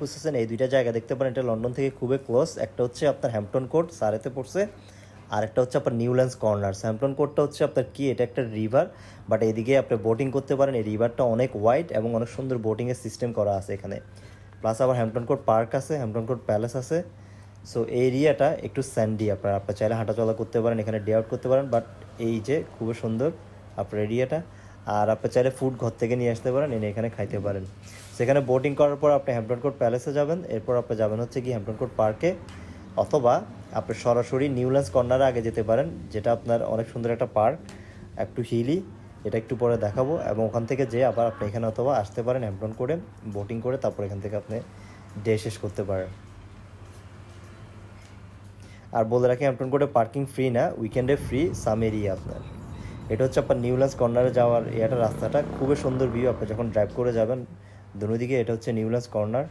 বুঝতেছেন, এই দুইটা জায়গা দেখতে পারেন, এটা লন্ডন থেকে খুবই ক্লোজ। একটা হচ্ছে আপনার হ্যাম্পটন কোর্ট, সারেতে পড়ছে, আর একটা হচ্ছে আপনার নিউল্যান্ডস কর্নার্স। হ্যাম্পটন কোর্টটা হচ্ছে আপনার কি, এটা একটা রিভার, বাট এদিকে আপনি বোটিং করতে পারেন। এই রিভারটা অনেক ওয়াইড এবং অনেক সুন্দর বোটিংয়ের সিস্টেম করা আছে এখানে। প্লাস আবার হ্যাম্পটন কোর্ট পার্ক আছে, হ্যাম্পটন কোর্ট প্যালেস আছে। সো এই এরিয়াটা একটু স্যান্ডি, আপনার চাইলে হাঁটাচলা করতে পারেন, এখানে ডে আউট করতে পারেন। বাট এই যে খুবই সুন্দর আপনার এরিয়াটা। আর আপনি চাইলে ফুড ঘর থেকে নিয়ে আসতে পারেন, এনে এখানে খাইতে পারেন। সেখানে বোটিং করার পর আপনি হ্যাম্পটন কোর্ট প্যালেসে যাবেন, এরপর আপনি যাবেন হচ্ছে কি হ্যাম্পটন কোর্ট পার্কে, অথবা আপনি সরাসরি নিউল্যান্ডস কর্নারে আগে যেতে পারেন, যেটা আপনার অনেক সুন্দর একটা পার্ক, একটু হিলি, এটা একটু পরে দেখাবো। এবং ওখান থেকে যেয়ে আবার আপনি এখানে অথবা আসতে পারেন হ্যাম্পটন করে বোটিং করে, তারপর এখান থেকে আপনি ডে শেষ করতে পারেন। আর বলে রাখি, হ্যাম্পটন কোর্টে পার্কিং ফ্রি না, উইকেন্ডে ফ্রি সাম এরিয়া আপনার। এটা হচ্ছে আপনার নিউল্যান্ডস কর্নারে যাওয়ার রাস্তাটা, খুবই সুন্দর ভিউ। আপনি যখন ড্রাইভ করে যাবেন দুদিকে, এটা হচ্ছে নিউল্যান্ডস কর্নার।